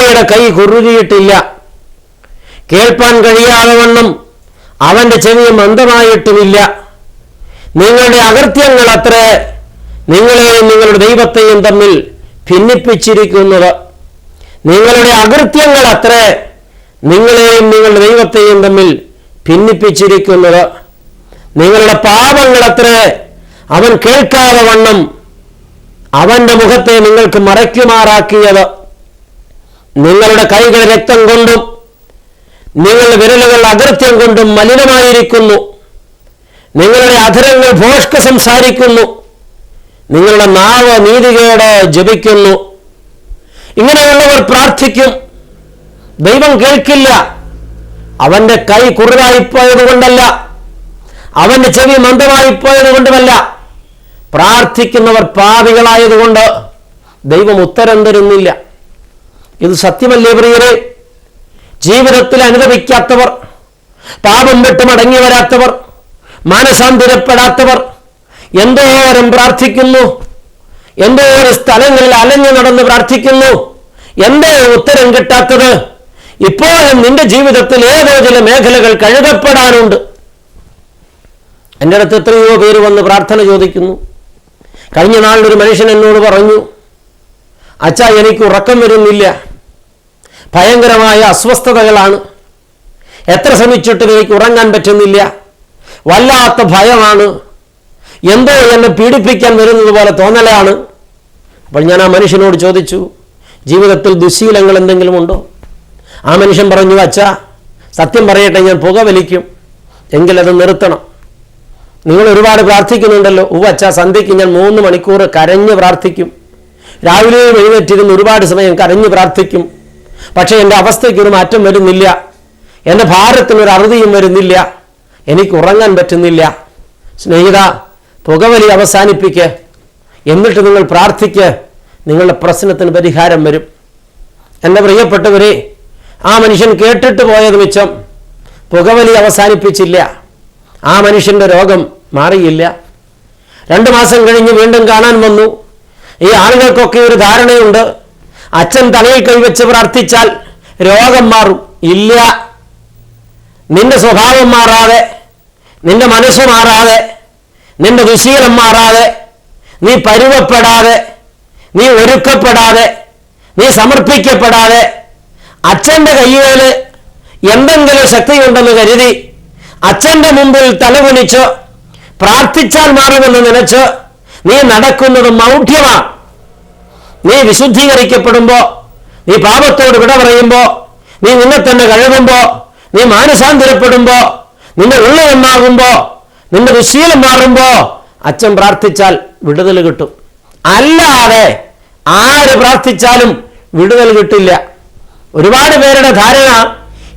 അങ്ങയുടെ കൈ കുറുകിയിട്ടില്ല. കേൾപ്പാൻ കഴിയാതെ വണ്ണം അവന്റെ ചെവി മന്ദമായിട്ടുമില്ല. നിങ്ങളുടെ അകൃത്യങ്ങൾ അത്രേ നിങ്ങളെയും നിങ്ങളുടെ ദൈവത്തെയും തമ്മിൽ ഭിന്നിപ്പിച്ചിരിക്കുന്നത്. നിങ്ങളുടെ അകൃത്യങ്ങൾ അത്രേ നിങ്ങളെയും നിങ്ങളുടെ ദൈവത്തെയും തമ്മിൽ ഭിന്നിപ്പിച്ചിരിക്കുന്നത്. നിങ്ങളുടെ പാപങ്ങൾ അത്രേ അവൻ കേൾക്കാതെ വണ്ണം അവന്റെ മുഖത്തെ നിങ്ങൾക്ക് മറയ്ക്കുമാറാക്കിയത്. നിങ്ങളുടെ കൈകൾ രക്തം കൊണ്ടും നിങ്ങളുടെ വിരലുകൾ അകൃത്യം കൊണ്ടും മലിനമായിരിക്കുന്നു. നിങ്ങളുടെ അധരങ്ങൾ ഭോഷ്ക സംസാരിക്കുന്നു. നിങ്ങളുടെ നാവ് നീതികേട് ജപിക്കുന്നു. ഇങ്ങനെയുള്ളവർ പ്രാർത്ഥിക്കും, ദൈവം കേൾക്കില്ല. അവന്റെ കൈ കുറുതായിപ്പോയത് കൊണ്ടല്ല, അവന്റെ ചെവി മന്ദമായിപ്പോയത് കൊണ്ടുമല്ല. പ്രാർത്ഥിക്കുന്നവർ പാപികളായതുകൊണ്ട് ദൈവം ഉത്തരം തരുന്നില്ല. ഇത് സത്യമല്ലേ പ്രിയരെ? ജീവിതത്തിൽ അനുഭവിക്കാത്തവർ, പാപം വിട്ട് മടങ്ങി വരാത്തവർ, മാനസാന്തരപ്പെടാത്തവർ എന്തോരം പ്രാർത്ഥിക്കുന്നു, എന്തോരം സ്ഥലങ്ങളിൽ അലഞ്ഞു നടന്ന് പ്രാർത്ഥിക്കുന്നു. എന്തേ ഉത്തരം കിട്ടാത്തത്? ഇപ്പോഴും നിന്റെ ജീവിതത്തിൽ ഏതോ ചില മേഖലകൾ കഴുകപ്പെടാനുണ്ട്. എൻ്റെ അടുത്ത് എത്രയോ പേര് വന്ന് പ്രാർത്ഥന ചോദിക്കുന്നു. കഴിഞ്ഞ നാളിലൊരു മനുഷ്യൻ എന്നോട് പറഞ്ഞു, അച്ഛാ, എനിക്ക് ഉറക്കം വരുന്നില്ല, ഭയങ്കരമായ അസ്വസ്ഥതകളാണ്, എത്ര ശ്രമിച്ചിട്ടും എനിക്ക് ഉറങ്ങാൻ പറ്റുന്നില്ല, വല്ലാത്ത ഭയമാണ്, എന്തോ എന്നെ പീഡിപ്പിക്കാൻ വരുന്നത് പോലെ തോന്നലാണ്. അപ്പോൾ ഞാൻ ആ മനുഷ്യനോട് ചോദിച്ചു, ജീവിതത്തിൽ ദുശീലങ്ങൾ എന്തെങ്കിലും ഉണ്ടോ? ആ മനുഷ്യൻ പറഞ്ഞു, അച്ഛാ, സത്യം പറയട്ടെ, ഞാൻ പുകവലിക്കും, എങ്കിലത് നിർത്തണം. നിങ്ങൾ ഒരുപാട് പ്രാർത്ഥിക്കുന്നുണ്ടല്ലോ. അച്ഛാ, സന്ധ്യയ്ക്ക് ഞാൻ 3 മണിക്കൂർ കരഞ്ഞ് പ്രാർത്ഥിക്കും, രാവിലെയും എഴുന്നേറ്റിരുന്ന് ഒരുപാട് സമയം കരഞ്ഞ് പ്രാർത്ഥിക്കും. പക്ഷേ എൻ്റെ അവസ്ഥയ്ക്കൊരു മാറ്റം വരുന്നില്ല, എൻ്റെ ഭാരത്തിനൊരു അറുതിയും വരുന്നില്ല, എനിക്ക് ഉറങ്ങാൻ പറ്റുന്നില്ല. സ്നേഹിത, പുകവലി അവസാനിപ്പിക്ക്, എന്നിട്ട് നിങ്ങൾ പ്രാർത്ഥിക്ക്, നിങ്ങളുടെ പ്രശ്നത്തിന് പരിഹാരം വരും. എൻ്റെ പ്രിയപ്പെട്ടവരെ, ആ മനുഷ്യൻ കേട്ടിട്ട് പോയത് മിച്ചം, പുകവലി അവസാനിപ്പിച്ചില്ല. ആ മനുഷ്യൻ്റെ രോഗം മാറിയില്ല. 2 മാസം കഴിഞ്ഞ് വീണ്ടും കാണാൻ വന്നു. ഈ ആളുകൾക്കൊക്കെ ഒരു ധാരണയുണ്ട്, അച്ഛൻ തലയിൽ കൈവച്ച് പ്രാർത്ഥിച്ചാൽ രോഗം മാറും. ഇല്ല. നിന്റെ സ്വഭാവം മാറാതെ, നിന്റെ മനസ്സ് മാറാതെ, നിന്റെ ദുശീലം മാറാതെ, നീ പരുവപ്പെടാതെ, നീ ഒരുക്കപ്പെടാതെ, നീ സമർപ്പിക്കപ്പെടാതെ, അച്ഛൻ്റെ കയ്യിൽ എന്തെങ്കിലും ശക്തിയുണ്ടെന്ന് കരുതി അച്ഛൻ്റെ മുമ്പിൽ തലകുനിച്ച് പ്രാർത്ഥിച്ചാൽ മാറുമെന്ന് നനച്ച് നീ നടക്കുന്നത് മൗഢ്യമാണ്. നീ വിശുദ്ധീകരിക്കപ്പെടുമ്പോൾ, നീ പാപത്തോട് വിട പറയുമ്പോൾ, നീ നിന്നെ തന്നെ കഴുകുമ്പോൾ, നീ മാനസാന്തരപ്പെടുമ്പോൾ, നിന്റെ ഉള്ളിൽ നന്നാകുമ്പോൾ, നിന്റെ ദുശീലം മാറുമ്പോൾ അച്ഛൻ പ്രാർത്ഥിച്ചാൽ വിടുതൽ കിട്ടും. അല്ലാതെ ആര് പ്രാർത്ഥിച്ചാലും വിടുതൽ കിട്ടില്ല. ഒരുപാട് പേരുടെ ധാരണ,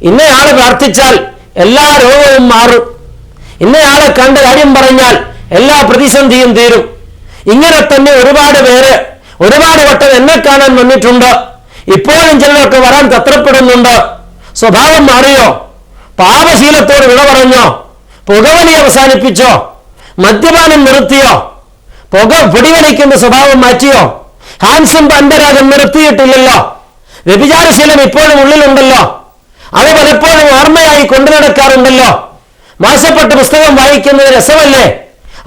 ഇന്നയാള് പ്രാർത്ഥിച്ചാൽ എല്ലാ രോഗവും മാറും, ഇന്നയാളെ കണ്ട് കാര്യം പറഞ്ഞാൽ എല്ലാ പ്രതിസന്ധിയും തീരും. ഇങ്ങനെ തന്നെ ഒരുപാട് പേര് ഒരുപാട് വട്ടം എന്നെ കാണാൻ വന്നിട്ടുണ്ട്. ഇപ്പോഴും ചിലർക്ക് വരാൻ തത്രപ്പെടുന്നുണ്ട്. സ്വഭാവം മാറിയോ? പാപശീലത്തോട് വിട പറഞ്ഞോ? പുകവലി അവസാനിപ്പിച്ചോ? മദ്യപാനം നിർത്തിയോ? പൊടിവലിക്കുന്ന സ്വഭാവം മാറ്റിയോ? ഹാൻസും പണ്ടരാഗം നിർത്തിയിട്ടില്ലല്ലോ. വ്യഭിചാരശീലം ഇപ്പോഴും ഉള്ളിലുണ്ടല്ലോ. അത് പലപ്പോഴും ഓർമ്മയായി കൊണ്ടു നടക്കാറുണ്ടല്ലോ. മാസപ്പെട്ട പുസ്തകം വായിക്കുന്നത് രസമല്ലേ?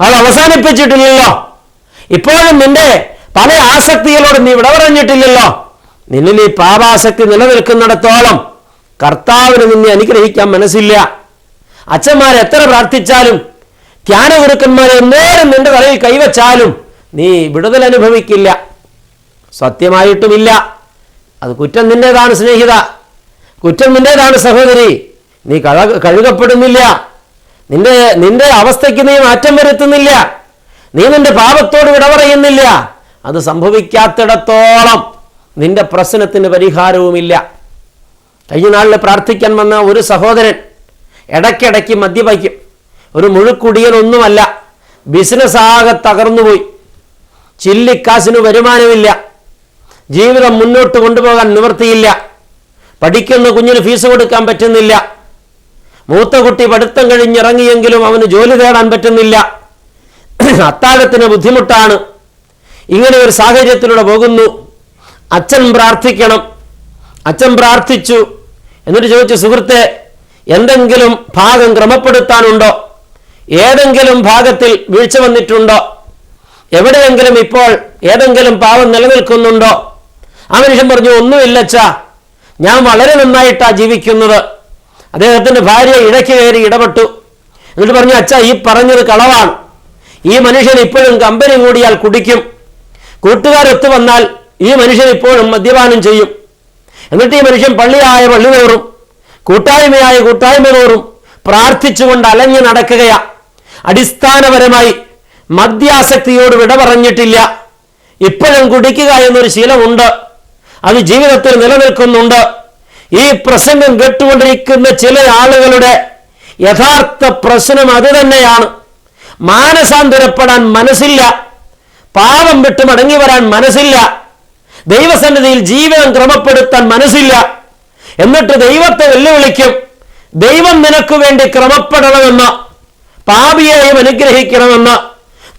അത് അവസാനിപ്പിച്ചിട്ടില്ലല്ലോ. ഇപ്പോഴും നിന്റെ പല ആസക്തികളോട് നീ വിട പറഞ്ഞിട്ടില്ലല്ലോ. നിന്നിൽ ഈ പാപാസക്തി നിലനിൽക്കുന്നിടത്തോളം കർത്താവിന് നിന്നെ അനുഗ്രഹിക്കാൻ മനസ്സില്ല. അച്ഛന്മാർ എത്ര പ്രാർത്ഥിച്ചാലും, ധ്യാനഗുരുക്കന്മാരെ എന്നേരം നിന്റെ തലയിൽ കൈവച്ചാലും നീ വിടുതൽ അനുഭവിക്കില്ല. സത്യമായിട്ടുമില്ല. അത് കുറ്റം നിന്റേതാണ് സ്നേഹിത, കുറ്റം നിന്റേതാണ് സഹോദരി. നീ കഴുകപ്പെടുന്നില്ല. നിന്റെ അവസ്ഥയ്ക്ക് നീ മാറ്റം വരുത്തുന്നില്ല. നീ നിന്റെ പാപത്തോട് വിട പറയുന്നില്ല. അത് സംഭവിക്കാത്തിടത്തോളം നിന്റെ പ്രശ്നത്തിന് പരിഹാരവുമില്ല. കഴിഞ്ഞ നാളിൽ പ്രാർത്ഥിക്കാൻ വന്ന ഒരു സഹോദരൻ ഇടയ്ക്കിടയ്ക്ക് മദ്യപിക്കും. ഒരു മുഴുക്കുടിയനൊന്നുമല്ല, ബിസിനസ് ആകെ തകർന്നുപോയി. ചില്ലിക്കാശിന് വരുമാനമില്ല, ജീവിതം മുന്നോട്ട് കൊണ്ടുപോകാൻ നിവൃത്തിയില്ല, പഠിക്കുന്ന കുഞ്ഞിന് ഫീസ് കൊടുക്കാൻ പറ്റുന്നില്ല, മൂത്ത കുട്ടി പഠിത്തം കഴിഞ്ഞിറങ്ങിയെങ്കിലും അവന് ജോലി തേടാൻ പറ്റുന്നില്ല, അത്താഴത്തിന് ബുദ്ധിമുട്ടാണ്. ഇങ്ങനെ ഒരു സാഹചര്യത്തിലൂടെ പോകുന്നു. അച്ഛൻ പ്രാർത്ഥിക്കണം, അച്ഛൻ പ്രാർത്ഥിച്ചു. എന്നിട്ട് ചോദിച്ചു, സുഹൃത്തെ, എന്തെങ്കിലും ഭാഗം ക്രമപ്പെടുത്താനുണ്ടോ? ഏതെങ്കിലും ഭാഗത്തിൽ വീഴ്ച വന്നിട്ടുണ്ടോ? എവിടെയെങ്കിലും ഇപ്പോൾ ഏതെങ്കിലും പാവം നിലനിൽക്കുന്നുണ്ടോ? ആ മനുഷ്യൻ പറഞ്ഞു, ഒന്നുമില്ല അച്ഛാ, ഞാൻ വളരെ നന്നായിട്ടാണ് ജീവിക്കുന്നത്. അദ്ദേഹത്തിൻ്റെ ഭാര്യ ഇടയ്ക്ക് കയറി ഇടപെട്ടു. എന്നിട്ട് പറഞ്ഞു, അച്ഛാ, ഈ പറഞ്ഞത് കളവാണ്. ഈ മനുഷ്യൻ ഇപ്പോഴും കമ്പനി കൂടിയാൽ കുടിക്കും, കൂട്ടുകാരൊത്തു വന്നാൽ ഈ മനുഷ്യൻ ഇപ്പോഴും മദ്യപാനം ചെയ്യും. എന്നിട്ട് ഈ മനുഷ്യൻ പള്ളിയായ പള്ളി തോറും കൂട്ടായ്മയായ കൂട്ടായ്മ തോറും പ്രാർത്ഥിച്ചുകൊണ്ട് അലഞ്ഞു നടക്കുകയാ. അടിസ്ഥാനപരമായി മദ്യാസക്തിയോട് വിട പറഞ്ഞിട്ടില്ല. ഇപ്പോഴും കുടിക്കുക എന്നൊരു ശീലമുണ്ട്, അത് ജീവിതത്തിൽ നിലനിൽക്കുന്നുണ്ട്. ഈ പ്രസംഗം കേട്ടുകൊണ്ടിരിക്കുന്ന ചില ആളുകളുടെ യഥാർത്ഥ പ്രശ്നം അത് തന്നെയാണ്. മാനസാന്തരപ്പെടാൻ മനസ്സില്ല, പാപം വിട്ട് മടങ്ങി വരാൻ മനസ്സില്ല, ദൈവസന്നിധിയിൽ ജീവിതം ക്രമപ്പെടുത്താൻ മനസ്സില്ല. എന്നിട്ട് ദൈവത്തെ വെല്ലുവിളിക്കും, ദൈവം നിനക്ക് വേണ്ടി ക്രമപ്പെടണമെന്ന്, പാപിയെയും അനുഗ്രഹിക്കണമെന്ന്,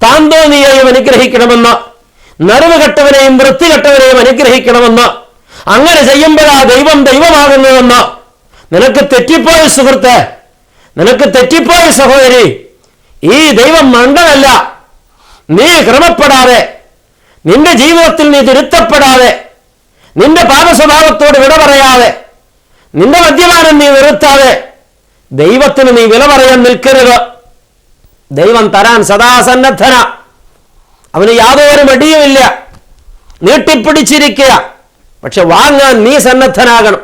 താന്തോന്നിയെയും അനുഗ്രഹിക്കണമെന്ന്, നറുവുകെട്ടവനെയും വൃത്തികെട്ടവനെയും അനുഗ്രഹിക്കണമെന്ന്. അങ്ങനെ ചെയ്യുമ്പോഴാ ദൈവം ദൈവമാകുന്നതെന്ന്. നിനക്ക് തെറ്റിപ്പോയ സുഹൃത്തെ, നിനക്ക് തെറ്റിപ്പോയ സഹോദരി, ഈ ദൈവം മണ്ടനല്ല. നീ ക്രമപ്പെടാതെ, നിന്റെ ജീവിതത്തിൽ നീ തിരുത്തപ്പെടാതെ, നിന്റെ പാപസ്വഭാവത്തോട് വിട പറയാതെ, നിന്റെ മദ്യപാനം നീ നിർത്താതെ ദൈവത്തിന് നീ വില പറയാൻ നിൽക്കരുത്. ദൈവം തരാൻ സദാസന്നദ്ധന, അവന് യാതൊരു മടിയുമില്ല, നീട്ടിപ്പിടിച്ചിരിക്കുക. പക്ഷെ വാങ്ങാൻ നീ സന്നദ്ധനാകണം.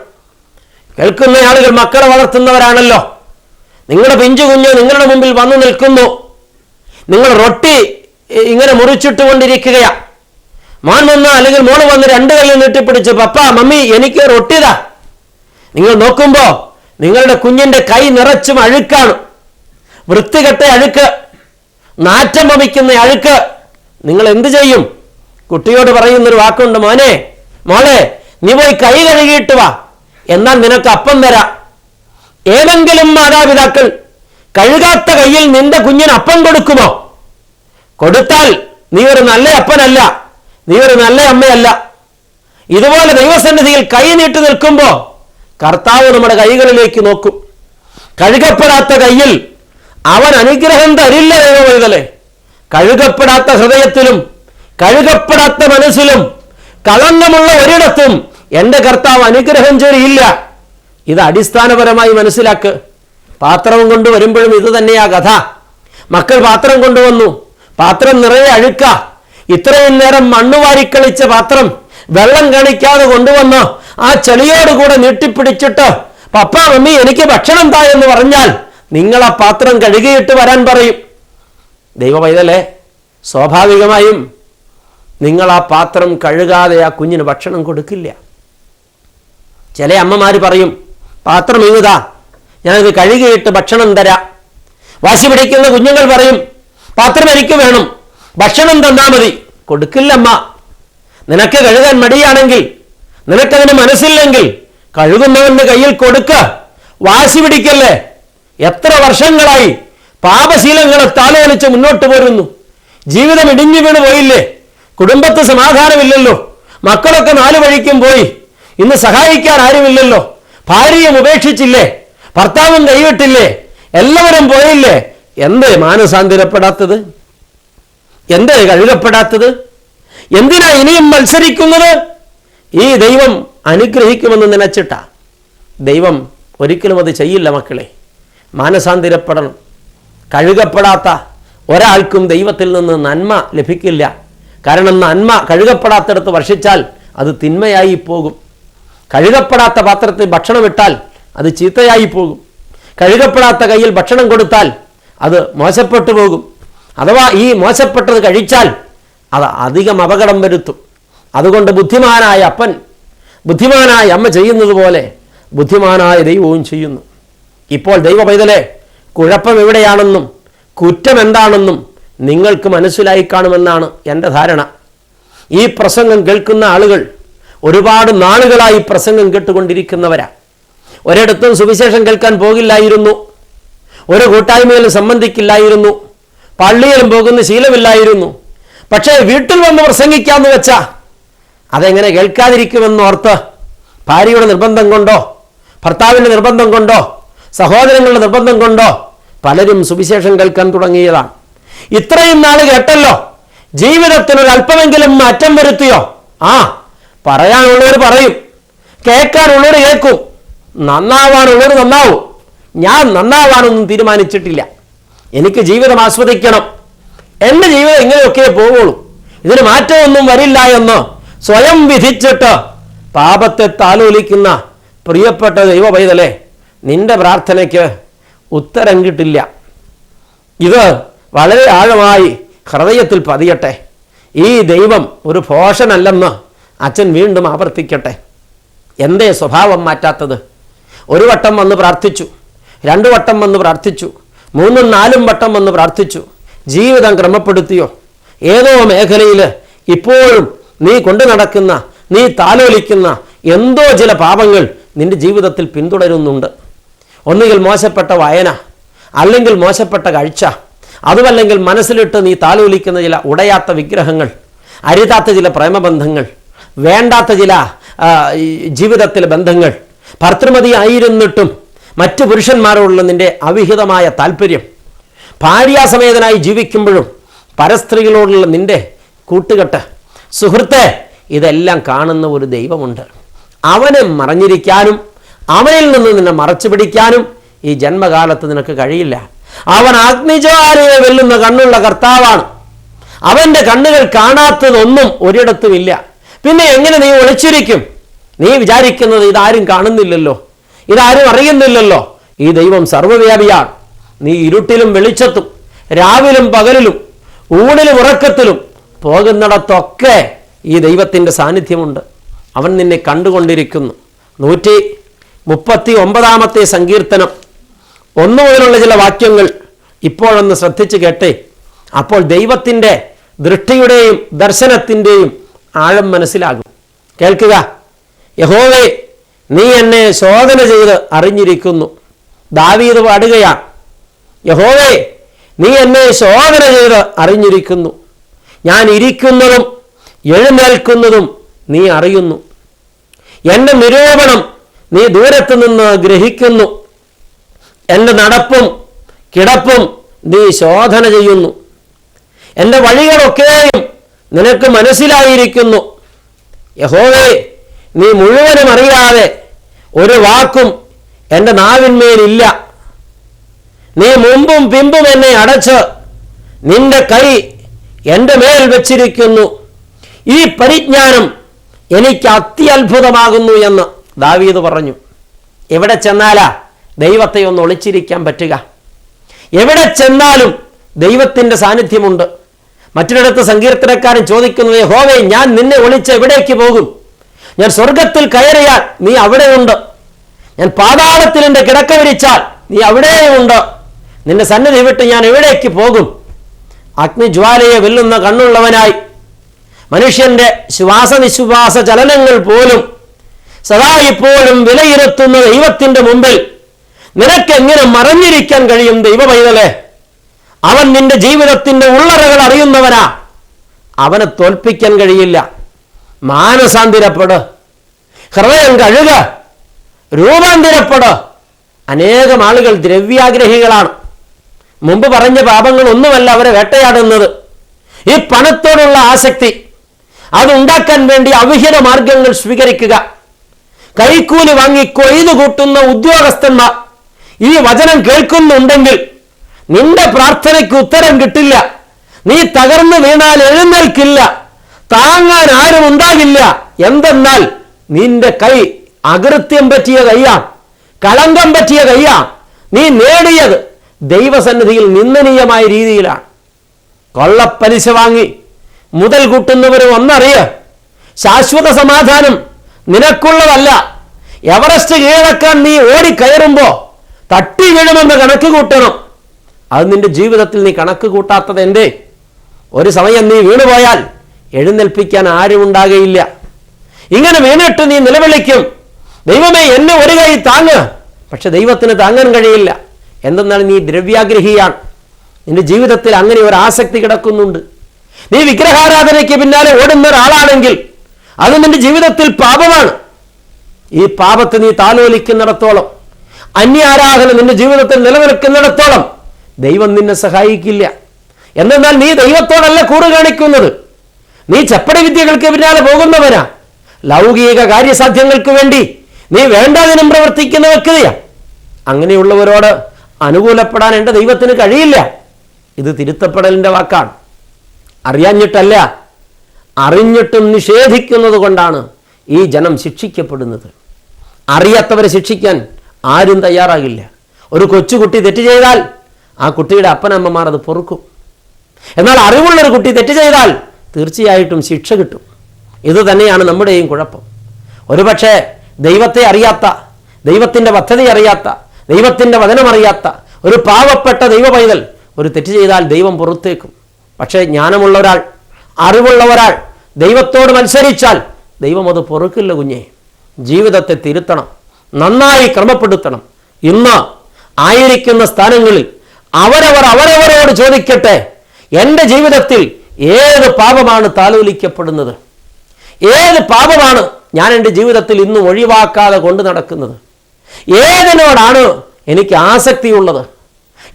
കേൾക്കുന്ന ആളുകൾ മക്കളെ വളർത്തുന്നവരാണല്ലോ. നിങ്ങളുടെ പിഞ്ചു കുഞ്ഞ് നിങ്ങളുടെ മുമ്പിൽ വന്നു നിൽക്കുന്നു, നിങ്ങൾ റൊട്ടി ഇങ്ങനെ മുറിച്ചിട്ടുകൊണ്ടിരിക്കുകയാ. മോൻ വന്ന് അല്ലെങ്കിൽ മോള് വന്ന് രണ്ട് കല്ലിൽ നീട്ടിപ്പിടിച്ച്, പപ്പ മമ്മി എനിക്ക് റൊട്ടിതാ. നിങ്ങൾ നോക്കുമ്പോൾ നിങ്ങളുടെ കുഞ്ഞിൻ്റെ കൈ നിറച്ചും അഴുക്കാണ്, വൃത്തികെട്ട അഴുക്ക്, നാറ്റം വമിക്കുന്ന അഴുക്ക്. നിങ്ങൾ എന്ത് ചെയ്യും? കുട്ടിയോട് പറയുന്നൊരു വാക്കുണ്ട്, മോനെ മോളെ നീ പോയി കൈ കഴുകിയിട്ട് വാ, എന്നാൽ നിനക്ക് അപ്പം തരാം. ഏതെങ്കിലും മാതാപിതാക്കൾ കഴുകാത്ത കയ്യിൽ നിന്റെ കുഞ്ഞിന് അപ്പം കൊടുക്കുമോ? കൊടുത്താൽ നീ ഒരു നല്ല അപ്പനല്ല, നീ ഒരു നല്ല അമ്മയല്ല. ഇതുപോലെ ദൈവസന്നിധിയിൽ കൈ നീട്ടി നിൽക്കുമ്പോൾ കർത്താവ് നമ്മുടെ കൈകളിലേക്ക് നോക്കും. കഴുകപ്പെടാത്ത കയ്യിൽ അവൻ അനുഗ്രഹം തരില്ല. ദൈവമൈതലേ, കഴുകപ്പെടാത്ത ഹൃദയത്തിലും കഴുകപ്പെടാത്ത മനസ്സിലും കളങ്കമുള്ള ഒരിടത്തും എൻ്റെ കർത്താവ് അനുഗ്രഹം ചൊരിയില്ല. ഇത് അടിസ്ഥാനപരമായി മനസ്സിലാക്ക്. പാത്രം കൊണ്ടുവരുമ്പോഴും ഇത് തന്നെയാ കഥ. മക്കൾ പാത്രം കൊണ്ടുവന്നു, പാത്രം നിറയെ അഴുക്ക. ഇത്രയും നേരം മണ്ണ് വാരിക്കളിച്ച പാത്രം വെള്ളം കാണിക്കാതെ കൊണ്ടുവന്ന് ആ ചെളിയോടുകൂടെ നീട്ടിപ്പിടിച്ചിട്ട്, പപ്പ മമ്മി എനിക്ക് ഭക്ഷണം താ എന്ന് പറഞ്ഞാൽ നിങ്ങൾ ആ പാത്രം കഴുകിയിട്ട് വരാൻ പറയും. ദൈവമൈതലേ, സ്വാഭാവികമായും നിങ്ങൾ ആ പാത്രം കഴുകാതെ ആ കുഞ്ഞിന് ഭക്ഷണം കൊടുക്കില്ല. ചില അമ്മമാർ പറയും, പാത്രം ഇങ്ങുതാ, ഞാനിത് കഴുകിയിട്ട് ഭക്ഷണം തരാം. വാശി പിടിക്കുന്ന കുഞ്ഞുങ്ങൾ പറയും, പാത്രം എനിക്ക് വേണം, ഭക്ഷണം തന്നാ മതി. കൊടുക്കില്ലമ്മ. നിനക്ക് കഴുകാൻ മടിയാണെങ്കിൽ, നിനക്കതിന് മനസ്സില്ലെങ്കിൽ കഴുകുന്നവന്റെ കയ്യിൽ കൊടുക്ക. വാശി പിടിക്കല്ലേ. എത്ര വർഷങ്ങളായി പാപശീലങ്ങളെ താലോലിച്ച് മുന്നോട്ട് പോരുന്നു. ജീവിതം ഇടിഞ്ഞു വീണ് പോയില്ലേ? കുടുംബത്ത് സമാധാനമില്ലല്ലോ. മക്കളൊക്കെ നാലു വഴിക്കും പോയി. ഇന്ന് സഹായിക്കാൻ ആരുമില്ലല്ലോ. ഭാര്യയും ഉപേക്ഷിച്ചില്ലേ? ഭർത്താവും കൈവിട്ടില്ലേ? എല്ലാവരും പോയില്ലേ? എന്തേ മാനസാന്തരപ്പെടാത്തത്? എന്തേ കഴുകപ്പെടാത്തത്? എന്തിനാ ഇനിയും മത്സരിക്കുന്നത്? ഈ ദൈവം അനുഗ്രഹിക്കുമെന്ന് നനച്ചിട്ടാ. ദൈവം ഒരിക്കലും അത് ചെയ്യില്ല മക്കളെ. മാനസാന്തരപ്പെടണം. കഴുകപ്പെടാത്ത ഒരാൾക്കും ദൈവത്തിൽ നിന്ന് നന്മ ലഭിക്കില്ല. കാരണം നന്മ കഴുകപ്പെടാത്തിടത്ത് വർഷിച്ചാൽ അത് തിന്മയായി പോകും. കഴുകപ്പെടാത്ത പാത്രത്തിൽ ഭക്ഷണം ഇട്ടാൽ അത് ചീത്തയായി പോകും. കഴുകപ്പെടാത്ത കയ്യിൽ ഭക്ഷണം കൊടുത്താൽ അത് മോശപ്പെട്ടു പോകും. അഥവാ ഈ മോശപ്പെട്ടത് കഴിച്ചാൽ അത് അധികം അപകടം വരുത്തും. അതുകൊണ്ട് ബുദ്ധിമാനായ അപ്പൻ ബുദ്ധിമാനായ അമ്മ ചെയ്യുന്നത് പോലെ ബുദ്ധിമാനായ ദൈവവും ചെയ്യുന്നു. ഇപ്പോൾ ദൈവ പൈതലെ, കുഴപ്പം എവിടെയാണെന്നും കുറ്റം എന്താണെന്നും നിങ്ങൾക്ക് മനസ്സിലായി കാണുമെന്നാണ് എൻ്റെ ധാരണ. ഈ പ്രസംഗം കേൾക്കുന്ന ആളുകൾ ഒരുപാട് നാളുകളായി പ്രസംഗം കേട്ടുകൊണ്ടിരിക്കുന്നവരാ. ഒരിടത്തും സുവിശേഷം കേൾക്കാൻ പോകില്ലായിരുന്നു, ഒരു കൂട്ടായ്മയിലും സംബന്ധിക്കില്ലായിരുന്നു, പള്ളിയിലും പോകുന്ന ശീലമില്ലായിരുന്നു. പക്ഷേ വീട്ടിൽ വന്ന് പ്രസംഗിക്കാമെന്ന് വെച്ചാ അതെങ്ങനെ കേൾക്കാതിരിക്കുമെന്നോർത്ത് ഭാര്യയുടെ നിർബന്ധം കൊണ്ടോ, ഭർത്താവിൻ്റെ നിർബന്ധം കൊണ്ടോ, സഹോദരങ്ങളുടെ നിർബന്ധം കൊണ്ടോ പലരും സുവിശേഷം കേൾക്കാൻ തുടങ്ങിയതാണ്. ഇത്രയും നാൾ കേട്ടല്ലോ, ജീവിതത്തിനൊരല്പമെങ്കിലും മാറ്റം വരുത്തിയോ? പറയാനുള്ളവർ പറയും, കേൾക്കാനുള്ളവർ കേൾക്കും, നന്നാവാനുള്ളവർ നന്നാവും. ഞാൻ നന്നാവാനൊന്നും തീരുമാനിച്ചിട്ടില്ല. എനിക്ക് ജീവിതം ആസ്വദിക്കണം, എൻ്റെ ജീവിതം ഇങ്ങനെയൊക്കെ പോവുള്ളൂ, ഇതിന് മാറ്റമൊന്നും വരില്ല എന്ന് സ്വയം വിധിച്ചിട്ട് പാപത്തെ താലോലിക്കുന്ന പ്രിയപ്പെട്ട ദൈവ പൈതലേ, നിന്റെ പ്രാർത്ഥനയ്ക്ക് ഉത്തരം കിട്ടില്ല. ഇത് വളരെ ആഴമായി ഹൃദയത്തിൽ പതിയട്ടെ. ഈ ദൈവം ഒരു ഭോഷനല്ലെന്ന് അച്ഛൻ വീണ്ടും ആവർത്തിക്കട്ടെ. എന്തേ സ്വഭാവം മാറ്റാത്തത്? ഒരു വട്ടം വന്ന് പ്രാർത്ഥിച്ചു, 2 വട്ടം വന്ന് പ്രാർത്ഥിച്ചു, 3, 4 വട്ടം വന്ന് പ്രാർത്ഥിച്ചു, ജീവിതം ക്രമപ്പെടുത്തിയോ? ഏതോ മേഖലയിൽ ഇപ്പോഴും നീ കൊണ്ടു നടക്കുന്ന, നീ താലോലിക്കുന്ന എന്തോ ചില പാപങ്ങൾ നിന്റെ ജീവിതത്തിൽ പിന്തുടരുന്നുണ്ട്. ഒന്നുകിൽ മോശപ്പെട്ട വായന, അല്ലെങ്കിൽ മോശപ്പെട്ട കാഴ്ച, അതുമല്ലെങ്കിൽ മനസ്സിലിട്ട് നീ താലോലിക്കുന്ന ചില ഉടയാത്ത വിഗ്രഹങ്ങൾ, അരുതാത്ത ചില പ്രേമബന്ധങ്ങൾ, വേണ്ടാത്ത ചില ജീവിതത്തിലെ ബന്ധങ്ങൾ, ഭർത്തൃമതി ആയിരുന്നിട്ടും മറ്റു പുരുഷന്മാരോടുള്ള നിന്റെ അവിഹിതമായ താല്പര്യം, ഭാര്യാസമേതനായി ജീവിക്കുമ്പോഴും പരസ്ത്രീകളോടുള്ള നിന്റെ കൂട്ടുകെട്ട്. സുഹൃത്തെ, ഇതെല്ലാം കാണുന്ന ഒരു ദൈവമുണ്ട്. അവനെ മറഞ്ഞിരിക്കാനും അവനിൽ നിന്ന് നിന്നെ മറച്ചു പിടിക്കാനും ഈ ജന്മകാലത്ത് നിനക്ക് കഴിയില്ല. അവൻ അഗ്നിജ്വാലയെ വെല്ലുന്ന കണ്ണുള്ള കർത്താവാണ്. അവൻ്റെ കണ്ണുകൾ കാണാത്തതൊന്നും ഒരിടത്തുമില്ല. പിന്നെ എങ്ങനെ നീ ഒളിച്ചിരിക്കും? നീ വിചാരിക്കുന്നത് ഇതാരും കാണുന്നില്ലല്ലോ, ഇതാരും അറിയുന്നില്ലല്ലോ. ഈ ദൈവം സർവ്വവ്യാപിയാണ്. നീ ഇരുട്ടിലും വെളിച്ചത്തും, രാവിലും പകലിലും, ഊണിലും ഉറക്കത്തിലും പോകുന്നിടത്തൊക്കെ ഈ ദൈവത്തിൻ്റെ സാന്നിധ്യമുണ്ട്. അവൻ നിന്നെ കണ്ടുകൊണ്ടിരിക്കുന്നു. 139 സങ്കീർത്തനം 1 മുതലുള്ള ചില വാക്യങ്ങൾ ഇപ്പോഴൊന്ന് ശ്രദ്ധിച്ച് കേട്ടേ. അപ്പോൾ ദൈവത്തിൻ്റെ ദൃഷ്ടിയുടെയും ദർശനത്തിൻ്റെയും ആഴം മനസ്സിലാകും. കേൾക്കുക. യഹോവേ, നീ എന്നെ ശോധന ചെയ്ത് അറിഞ്ഞിരിക്കുന്നു. ദാവീദ് പാടുകയാണ്, യഹോവേ, നീ എന്നെ ശോധന ചെയ്ത് അറിഞ്ഞിരിക്കുന്നു. ഞാൻ ഇരിക്കുന്നതും എഴുന്നേൽക്കുന്നതും നീ അറിയുന്നു. എൻ്റെ നിരൂപണം നീ ദൂരത്തു നിന്ന് ഗ്രഹിക്കുന്നു. എൻ്റെ നടപ്പും കിടപ്പും നീ ശോധന ചെയ്യുന്നു. എൻ്റെ വഴികളൊക്കെയും നിനക്ക് മനസ്സിലായിരിക്കുന്നു. യഹോവേ, നീ മുഴുവനും അറിയാതെ ഒരു വാക്കും എൻ്റെ നാവിന്മേലില്ല. നീ മുമ്പും പിമ്പും എന്നെ അടച്ച് നിന്റെ കൈ എൻ്റെ മേൽ വെച്ചിരിക്കുന്നു. ഈ പരിജ്ഞാനം എനിക്ക് അത്യത്ഭുതമാകുന്നു എന്ന് ദാവീദ് പറഞ്ഞു. എവിടെ ചെന്നാലാ ദൈവത്തെ ഒന്ന് ഒളിച്ചിരിക്കാൻ പറ്റുക? എവിടെ ചെന്നാലും ദൈവത്തിൻ്റെ സാന്നിധ്യമുണ്ട്. മറ്റൊരിടത്ത് സങ്കീർത്തനക്കാരൻ ചോദിക്കുന്നത്, യഹോവേ, ഞാൻ നിന്നെ ഒളിച്ച് എവിടേക്ക് പോകും? ഞാൻ സ്വർഗത്തിൽ കയറിയാൽ നീ അവിടെയുണ്ട്. ഞാൻ പാതാളത്തിൽ എൻ്റെ കിടക്ക വിരിച്ചാൽ നീ അവിടെയുണ്ട്. നിന്റെ സന്നിധി വിട്ട് ഞാൻ എവിടേക്ക് പോകും? അഗ്നിജ്വാലയെ വെല്ലുന്ന കണ്ണുള്ളവനായി മനുഷ്യന്റെ ശ്വാസനിശ്വാസ ചലനങ്ങൾ പോലും സദാ ഇപ്പോഴും വിലയിരുത്തുന്ന ദൈവത്തിൻ്റെ മുമ്പിൽ നിനക്കെങ്ങനെ മറഞ്ഞിരിക്കാൻ കഴിയും? ദൈവ പൈതലേ, അവൻ നിന്റെ ജീവിതത്തിൻ്റെ ഉള്ളറകൾ അറിയുന്നവനാ. അവനെ തോൽപ്പിക്കാൻ കഴിയില്ല. മാനസാന്തരപ്പെട്, ഹൃദയം കഴുക, രൂപാന്തരപ്പെട്. അനേകം ആളുകൾ ദ്രവ്യാഗ്രഹികളാണ്. മുമ്പ് പറഞ്ഞ പാപങ്ങൾ ഒന്നുമല്ല അവരെ വേട്ടയാടുന്നത്. ഈ പണത്തോടുള്ള ആസക്തി, അതുണ്ടാക്കാൻ വേണ്ടി അവിഹിത മാർഗങ്ങൾ സ്വീകരിക്കുക. കൈക്കൂലി വാങ്ങി കൊയ്തു കൂട്ടുന്ന ഉദ്യോഗസ്ഥന്മാർ ഈ വചനം കേൾക്കുന്നുണ്ടെങ്കിൽ നിന്റെ പ്രാർത്ഥനയ്ക്ക് ഉത്തരം കിട്ടില്ല. നീ തകർന്നു വീണാൽ എഴുന്നേൽക്കില്ല. താങ്ങാൻ ആരും ഉണ്ടാകില്ല. എന്തെന്നാൽ നിന്റെ കൈ അകൃത്യം പറ്റിയ കൈയാണ്, കളങ്കം പറ്റിയ കൈയാണ്. നീ നേടിയത് ദൈവസന്നിധിയിൽ നിന്ദനീയമായ രീതിയിലാണ്. കൊള്ളപ്പലിശ വാങ്ങി മുതൽ കൂട്ടുന്നവരും ഒന്നറിയ, ശാശ്വത സമാധാനം നിനക്കുള്ളതല്ല. എവറസ്റ്റ് കീഴടക്കാൻ നീ ഓടിക്കയറുമ്പോൾ തട്ടി വീഴുമെന്ന് കണക്ക് കൂട്ടണം. അത് നിന്റെ ജീവിതത്തിൽ നീ കണക്ക് കൂട്ടാത്തത് എന്തേ? ഒരു സമയം നീ വീണുപോയാൽ എഴുന്നേൽപ്പിക്കാൻ ആരും ഉണ്ടാകയില്ല. ഇങ്ങനെ വീണിട്ട് നീ നിലവിളിക്കും, ദൈവമേ എന്നെ ഒരു കൈ താങ്ങ്. പക്ഷെ ദൈവത്തിന് താങ്ങാൻ കഴിയില്ല. എന്തെന്നാൽ നീ ദ്രവ്യാഗ്രഹിയാണ്. നിന്റെ ജീവിതത്തിൽ അങ്ങനെ ഒരു ആസക്തി കിടക്കുന്നുണ്ട്. നീ വിഗ്രഹാരാധനയ്ക്ക് പിന്നാലെ ഓടുന്ന ഒരാളാണെങ്കിൽ അത് നിന്റെ ജീവിതത്തിൽ പാപമാണ്. ഈ പാപത്തെ നീ താലോലിക്കുന്നിടത്തോളം, അന്യാരാധന നിന്റെ ജീവിതത്തിൽ നിലനിൽക്കുന്നിടത്തോളം ദൈവം നിന്നെ സഹായിക്കില്ല. എന്നാൽ നീ ദൈവത്തോടല്ല കൂറ് കാണിക്കുന്നത്. നീ ചപ്പടി വിദ്യകൾക്ക് പിന്നാലെ പോകുന്നവനാ. ലൗകിക കാര്യസാധ്യങ്ങൾക്ക് വേണ്ടി നീ വേണ്ടതിനും പ്രവർത്തിക്കുന്ന വ്യക്തിയാ. അങ്ങനെയുള്ളവരോട് അനുകൂലപ്പെടാൻ എൻ്റെ ദൈവത്തിന് കഴിയില്ല. ഇത് തിരുത്തപ്പെടലിൻ്റെ വാക്കാണ്. അറിയാഞ്ഞിട്ടല്ല, അറിഞ്ഞിട്ടും നിഷേധിക്കുന്നത് കൊണ്ടാണ് ഈ ജനം ശിക്ഷിക്കപ്പെടുന്നത്. അറിയാത്തവരെ ശിക്ഷിക്കാൻ ആരും തയ്യാറാകില്ല. ഒരു കൊച്ചുകുട്ടി തെറ്റ് ചെയ്താൽ ആ കുട്ടിയുടെ അപ്പനമ്മമാർ അത് പൊറുക്കും. എന്നാൽ അറിവുള്ളൊരു കുട്ടി തെറ്റ് ചെയ്താൽ തീർച്ചയായിട്ടും ശിക്ഷ കിട്ടും. ഇത് തന്നെയാണ് നമ്മുടെയും കുഴപ്പം. ഒരുപക്ഷെ ദൈവത്തെ അറിയാത്ത, ദൈവത്തിൻ്റെ പദ്ധതി അറിയാത്ത, ദൈവത്തിൻ്റെ വചനം അറിയാത്ത ഒരു പാവപ്പെട്ട ദൈവ പൈതൽ ഒരു തെറ്റ് ചെയ്താൽ ദൈവം പുറത്തേക്കും. പക്ഷേ ജ്ഞാനമുള്ള ഒരാൾ, അറിവുള്ള ഒരാൾ ദൈവത്തോട് മത്സരിച്ചാൽ ദൈവം അത് പൊറുക്കില്ല. കുഞ്ഞെ, ജീവിതത്തെ തിരുത്തണം, നന്നായി ക്രമപ്പെടുത്തണം. ഇന്ന് ആയിരിക്കുന്ന സ്ഥാനങ്ങളിൽ അവരവരോട് ചോദിക്കട്ടെ, എൻ്റെ ജീവിതത്തിൽ ഏത് പാപമാണ് താലോലിക്കപ്പെടുന്നത്? ഏത് പാപമാണ് ഞാൻ എൻ്റെ ജീവിതത്തിൽ ഇന്നും ഒഴിവാക്കാതെ കൊണ്ട് നടക്കുന്നത്? ഏതിനോടാണ് എനിക്ക് ആസക്തിയുള്ളത്?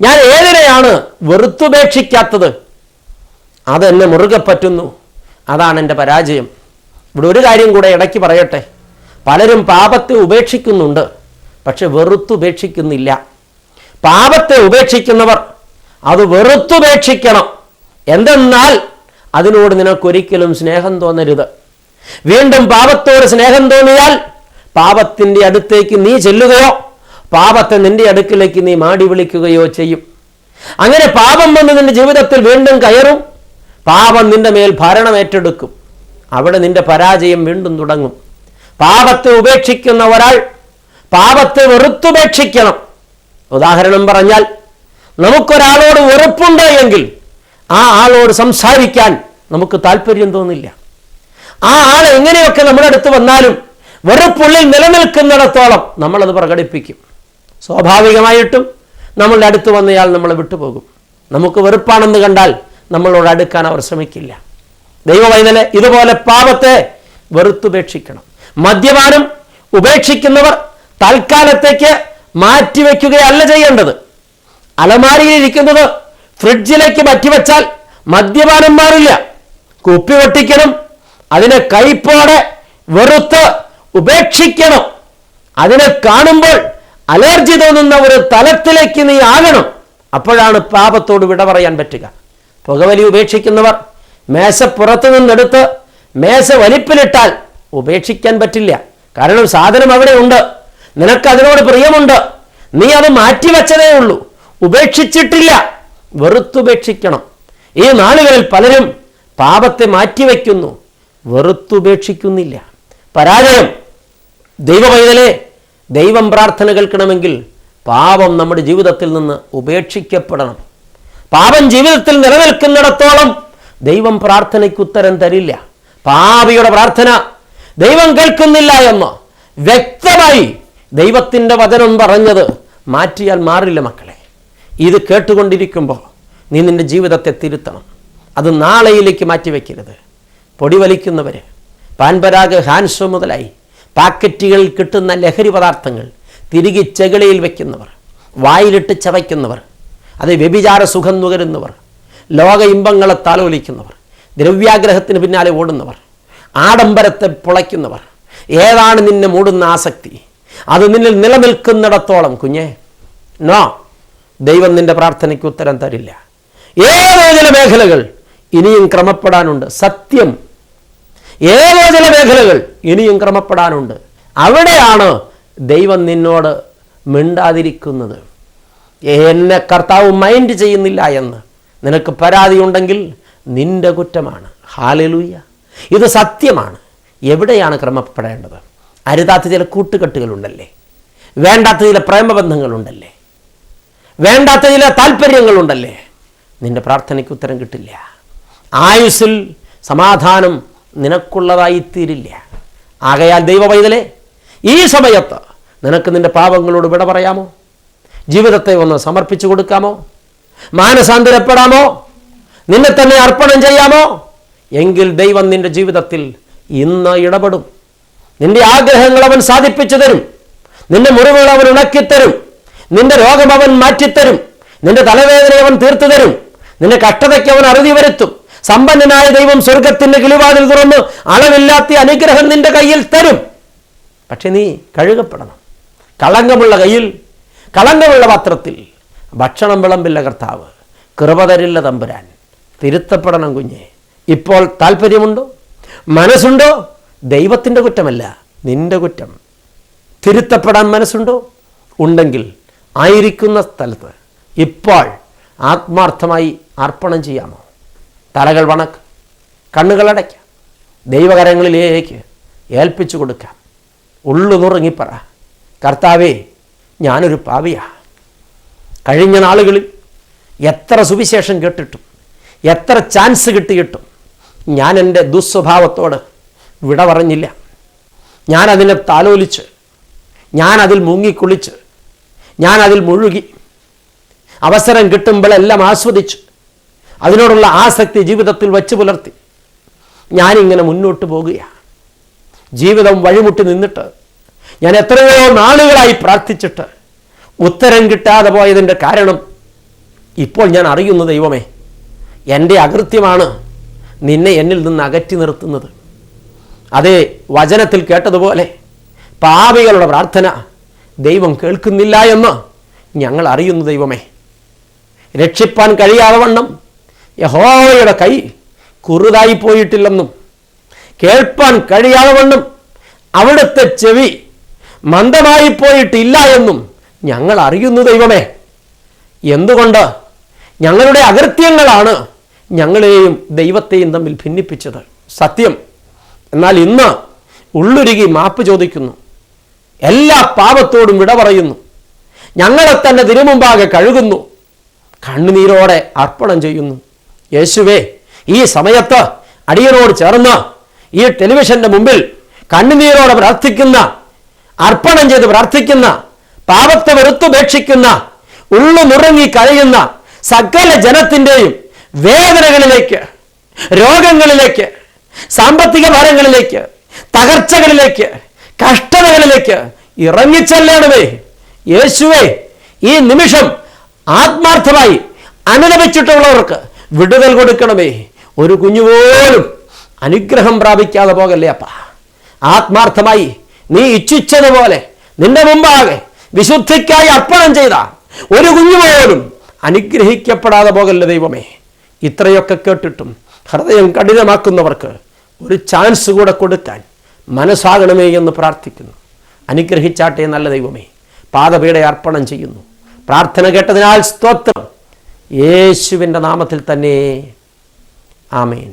ഞാൻ ഏതിനെയാണ് വെറുത്തുപേക്ഷിക്കാത്തത്? അതെന്നെ മുറുകെ പറ്റുന്നു. അതാണ് എൻ്റെ പരാജയം. ഇവിടെ ഒരു കാര്യം കൂടെ ഇടയ്ക്ക് പറയട്ടെ. പലരും പാപത്തെ ഉപേക്ഷിക്കുന്നുണ്ട്, പക്ഷെ വെറുത്തുപേക്ഷിക്കുന്നില്ല. പാപത്തെ ഉപേക്ഷിക്കുന്നവർ അത് വെറുത്തുപേക്ഷിക്കണം. എന്തെന്നാൽ അതിനോട് നിനക്കൊരിക്കലും സ്നേഹം തോന്നരുത്. വീണ്ടും പാപത്തോട് സ്നേഹം തോന്നിയാൽ പാപത്തിൻ്റെ അടുത്തേക്ക് നീ ചെല്ലുകയോ പാപത്തെ നിന്റെ അടുക്കിലേക്ക് നീ മാടി വിളിക്കുകയോ ചെയ്യും. അങ്ങനെ പാപം വന്ന് നിന്റെ ജീവിതത്തിൽ വീണ്ടും കയറും. പാപം നിന്റെ മേൽ ഭരണം ഏറ്റെടുക്കും. അവിടെ നിന്റെ പരാജയം വീണ്ടും തുടങ്ങും. പാപത്തെ ഉപേക്ഷിക്കുന്ന ഒരാൾ പാപത്തെ വെറുത്തുപേക്ഷിക്കണം. ഉദാഹരണം പറഞ്ഞാൽ, നമുക്കൊരാളോട് വെറുപ്പുണ്ട് എങ്കിൽ ആ ആളോട് സംസാരിക്കാൻ നമുക്ക് താല്പര്യം തോന്നില്ല. ആ ആൾ എങ്ങനെയൊക്കെ നമ്മുടെ അടുത്ത് വന്നാലും വെറുപ്പുള്ളിൽ നിലനിൽക്കുന്നിടത്തോളം നമ്മളത് പ്രകടിപ്പിക്കും. സ്വാഭാവികമായിട്ടും നമ്മളുടെ അടുത്ത് വന്നയാൾ നമ്മളെ വിട്ടുപോകും. നമുക്ക് വെറുപ്പാണെന്ന് കണ്ടാൽ നമ്മളോട് അടുക്കാൻ അവർ ശ്രമിക്കില്ല. ദൈവവൈതലെ, ഇതുപോലെ പാപത്തെ വെറുത്തുപേക്ഷിക്കണം. മദ്യപാനം ഉപേക്ഷിക്കുന്നവർ തൽക്കാലത്തേക്ക് മാറ്റിവെക്കുകയല്ല ചെയ്യേണ്ടത്. അലമാരിയിലിരിക്കുന്നത് ഫ്രിഡ്ജിലേക്ക് മാറ്റിവെച്ചാൽ മദ്യപാനം മാറില്ല. കുപ്പി പൊട്ടിക്കണം, അതിനെ കൈപ്പോടെ വെറുത്ത് ഉപേക്ഷിക്കണം. അതിനെ കാണുമ്പോൾ അലർജി തോന്നുന്ന ഒരു തലത്തിലേക്ക് നീ ആകണം. അപ്പോഴാണ് പാപത്തോട് വിട പറയാൻ പറ്റുക. പുകവലി ഉപേക്ഷിക്കുന്നവർ മേശപ്പുറത്ത് നിന്നെടുത്ത് മേശ വലിപ്പിലിട്ടാൽ ഉപേക്ഷിക്കാൻ പറ്റില്ല. കാരണം സാധനം അവിടെ ഉണ്ട്, നിനക്കതിനോട് പ്രിയമുണ്ട്, നീ അത് മാറ്റിവെച്ചതേ ഉള്ളൂ, ഉപേക്ഷിച്ചിട്ടില്ല. വെറുത്തുപേക്ഷിക്കണം. ഈ നാളുകളിൽ പലരും പാപത്തെ മാറ്റിവെക്കുന്നു, വെറുത്തുപേക്ഷിക്കുന്നില്ല. പരാജയം. ദൈവവൈതലേ, ദൈവം പ്രാർത്ഥന കേൾക്കണമെങ്കിൽ പാപം നമ്മുടെ ജീവിതത്തിൽ നിന്ന് ഉപേക്ഷിക്കപ്പെടണം. പാപം ജീവിതത്തിൽ നിലനിൽക്കുന്നിടത്തോളം ദൈവം പ്രാർത്ഥനയ്ക്ക് ഉത്തരം തരില്ല. പാപിയുടെ പ്രാർത്ഥന ദൈവം കേൾക്കുന്നില്ല എന്ന് വ്യക്തമായി ദൈവത്തിൻ്റെ വചനം പറഞ്ഞത് മാറ്റിയാൽ മാറില്ല. മക്കളെ, ഇത് കേട്ടുകൊണ്ടിരിക്കുമ്പോൾ നീ നിൻ്റെ ജീവിതത്തെ തിരുത്തണം. അത് നാളെയിലേക്ക് മാറ്റിവെക്കരുത്. പൊടി വലിക്കുന്നവർ, പാൻപരാഗ്, ഹാൻസോ മുതലായി പാക്കറ്റുകളിൽ കിട്ടുന്ന ലഹരി പദാർത്ഥങ്ങൾ തിരികെ ചെകിളിയിൽ വയ്ക്കുന്നവർ, വായിലിട്ട് ചവയ്ക്കുന്നവർ, അത് വ്യഭിചാര സുഖം നുകരുന്നവർ, ലോക ഇമ്പങ്ങളെ താലോലിക്കുന്നവർ, ദ്രവ്യാഗ്രഹത്തിന് പിന്നാലെ ഓടുന്നവർ, ആഡംബരത്തെ പുളയ്ക്കുന്നവർ, ഏതാണ് നിന്നെ മൂടുന്ന ആസക്തി? അത് നിന്നിൽ നിലനിൽക്കുന്നിടത്തോളം കുഞ്ഞെ, നോ, ദൈവം നിന്റെ പ്രാർത്ഥനയ്ക്ക് ഉത്തരം തരില്ല. ഏതോ ചില മേഖലകൾ ഇനിയും ക്രമപ്പെടാനുണ്ട്. സത്യം, ഏതോ ചില മേഖലകൾ ഇനിയും ക്രമപ്പെടാനുണ്ട്. അവിടെയാണ് ദൈവം നിന്നോട് മിണ്ടാതിരിക്കുന്നത്. എന്നെ കർത്താവ് മൈൻഡ് ചെയ്യുന്നില്ല എന്ന് നിനക്ക് പരാതിയുണ്ടെങ്കിൽ നിന്റെ കുറ്റമാണ്. ഹല്ലേലൂയ. ഇത് സത്യമാണ്. എവിടെയാണ് ക്രമപ്പെടേണ്ടത്? അരുതാത്ത ചില കൂട്ടുകെട്ടുകളുണ്ടല്ലേ, വേണ്ടാത്ത ചില പ്രേമബന്ധങ്ങളുണ്ടല്ലേ, വേണ്ടാത്ത ചില താല്പര്യങ്ങളുണ്ടല്ലേ, നിന്റെ പ്രാർത്ഥനയ്ക്ക് ഉത്തരം കിട്ടില്ല. ആയുസ്സിൽ സമാധാനം നിനക്കുള്ളതായിത്തീരില്ല. ആകയാൽ ദൈവവൈതലേ, ഈ സമയത്ത് നിനക്ക് നിന്റെ പാപങ്ങളോട് വിട പറയാമോ? ജീവിതത്തെ ഒന്ന് സമർപ്പിച്ചു കൊടുക്കാമോ? മാനസാന്തരപ്പെടാമോ? നിന്നെ തന്നെ അർപ്പണം ചെയ്യാമോ? എങ്കിൽ ദൈവം നിന്റെ ജീവിതത്തിൽ ഇന്ന് ഇടപെടും. നിന്റെ ആഗ്രഹങ്ങൾ അവൻ സാധിപ്പിച്ചു തരും. നിന്റെ മുറിവുകൾ അവൻ ഉണക്കിത്തരും. നിന്റെ രോഗം അവൻ മാറ്റിത്തരും. നിന്റെ തലവേദന അവൻ തീർത്തു തരും. നിന്റെ കഷ്ടതയ്ക്ക് അവൻ അറുതി വരുത്തും. സമ്പന്നനായ ദൈവം സ്വർഗത്തിന്റെ കിളിവാതിൽ തുറന്ന് അളവില്ലാത്ത അനുഗ്രഹം നിന്റെ കയ്യിൽ തരും. പക്ഷെ നീ കഴുകപ്പെടണം. കളങ്കമുള്ള കയ്യിൽ, കളങ്കമുള്ള പാത്രത്തിൽ ഭക്ഷണം വിളമ്പില്ല കർത്താവ്. കൃപ തരില്ല തമ്പുരാൻ. തിരുത്തപ്പെടണം കുഞ്ഞെ. ഇപ്പോൾ താല്പര്യമുണ്ടോ? മനസ്സുണ്ടോ? ദൈവത്തിൻ്റെ കുറ്റമല്ല, നിന്റെ കുറ്റം. തിരുത്തപ്പെടാൻ മനസ്സുണ്ടോ? ഉണ്ടെങ്കിൽ ആയിരിക്കുന്ന സ്ഥലത്ത് ഇപ്പോൾ ആത്മാർത്ഥമായി അർപ്പണം ചെയ്യാമോ? തലകൾ വണക്ക്, കണ്ണുകൾ അടയ്ക്കാം, ദൈവകരങ്ങളിലേക്ക് ഏൽപ്പിച്ചു കൊടുക്കാം. ഉള്ളു നുറുങ്ങിപ്പറ, കർത്താവേ, ഞാനൊരു പാപിയാ. കഴിഞ്ഞ നാളുകളിൽ എത്ര സുവിശേഷം കേട്ടിട്ടും എത്ര ചാൻസ് കിട്ടിയിട്ടും ഞാൻ എൻ്റെ ദുസ്വഭാവത്തോട് വിട പറഞ്ഞില്ല. ഞാനതിനെ താലോലിച്ച്, ഞാനതിൽ മുങ്ങിക്കുളിച്ച്, ഞാനതിൽ മുഴുകി, അവസരം കിട്ടുമ്പോഴെല്ലാം ആസ്വദിച്ച്, അതിനോടുള്ള ആസക്തി ജീവിതത്തിൽ വച്ച് പുലർത്തി ഞാനിങ്ങനെ മുന്നോട്ട് പോകുകയാണ്. ജീവിതം വഴിമുട്ടി നിന്നിട്ട് ഞാൻ എത്രയോ നാളുകളായി പ്രാർത്ഥിച്ചിട്ട് ഉത്തരം കിട്ടാതെ പോയതിൻ്റെ കാരണം ഇപ്പോൾ ഞാൻ അറിയുന്നു. ദൈവമേ, എൻ്റെ അകൃത്യമാണ് നിന്നെ എന്നിൽ നിന്ന് അകറ്റി നിർത്തുന്നത്. അതേ വചനത്തിൽ കേട്ടതുപോലെ പാപികളുടെ പ്രാർത്ഥന ദൈവം കേൾക്കുന്നില്ല എന്ന് ഞങ്ങൾ അറിയുന്നു. ദൈവമേ, രക്ഷിപ്പാൻ കഴിയാതെ വണ്ണം യഹോവയുടെ കൈ കുറുതായി പോയിട്ടില്ലെന്നും കേൾപ്പാൻ കഴിയാതെ വണ്ണം അവിടുത്തെ ചെവി മന്ദമായി പോയിട്ടില്ല എന്നും ഞങ്ങൾ അറിയുന്നു. ദൈവമേ, എന്തുകൊണ്ട്? ഞങ്ങളുടെ അകൃത്യങ്ങളാണ് ഞങ്ങളെയും ദൈവത്തെയും തമ്മിൽ ഭിന്നിപ്പിച്ചത്. സത്യം. എന്നാൽ ഇന്ന് ഉള്ളുരുകി മാപ്പ് ചോദിക്കുന്നു. എല്ലാ പാപത്തോടും വിട പറയുന്നു. ഞങ്ങളെ തന്നെ തിരുമുമ്പാകെ കഴുകുന്നു. കണ്ണുനീരോടെ അർപ്പണം ചെയ്യുന്നു. യേശുവേ, ഈ സമയത്ത് അടിയനോട് ചേർന്ന് ഈ ടെലിവിഷന്റെ മുമ്പിൽ കണ്ണുനീരോടെ പ്രാർത്ഥിക്കുന്ന, അർപ്പണം ചെയ്ത് പ്രാർത്ഥിക്കുന്ന, പാപത്തെ വെറുത്തുപേക്ഷിക്കുന്ന, ഉള്ളു നുറങ്ങി കഴിയുന്ന സകല ജനത്തിൻ്റെയും വേദനകളിലേക്ക്, രോഗങ്ങളിലേക്ക്, സാമ്പത്തിക ഭാരങ്ങളിലേക്ക്, തകർച്ചകളിലേക്ക്, കഷ്ടതകളിലേക്ക് ഇറങ്ങിച്ചെല്ലണമേ. യേശുവേ, ഈ നിമിഷം ആത്മാർത്ഥമായി അനുലപിച്ചിട്ടുള്ളവർക്ക് വിടുതൽ കൊടുക്കണമേ. ഒരു കുഞ്ഞുപോലും അനുഗ്രഹം പ്രാപിക്കാതെ പോകല്ലേ അപ്പ. ആത്മാർത്ഥമായി നീ ഇച്ഛിച്ചതുപോലെ നിന്റെ മുമ്പാകെ വിശുദ്ധിക്കായി അർപ്പണം ചെയ്ത ഒരു കുഞ്ഞുപോലും അനുഗ്രഹിക്കപ്പെടാതെ പോകല്ലേ ദൈവമേ. ഇത്രയൊക്കെ കേട്ടിട്ടും ഹൃദയം കഠിനമാക്കുന്നവർക്ക് ഒരു ചാൻസ് കൂടെ കൊടുക്കാൻ മനസ്സാകണമേ എന്ന് പ്രാർത്ഥിക്കുന്നു. അനുഗ്രഹിച്ചാട്ടെ നല്ല ദൈവമേ. പാദപീഠ അർപ്പണം ചെയ്യുന്നു. പ്രാർത്ഥന കേട്ടതിനാൽ സ്തോത്രം. യേശുവിൻ്റെ നാമത്തിൽ തന്നെ, ആമേൻ.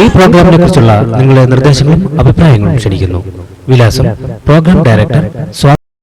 ഈ പ്രോഗ്രാമിനെ കുറിച്ചുള്ള നിങ്ങളുടെ നിർദ്ദേശങ്ങളും അഭിപ്രായങ്ങളും ക്ഷണിക്കുന്നു. വിലാസം: പ്രോഗ്രാം ഡയറക്ടർ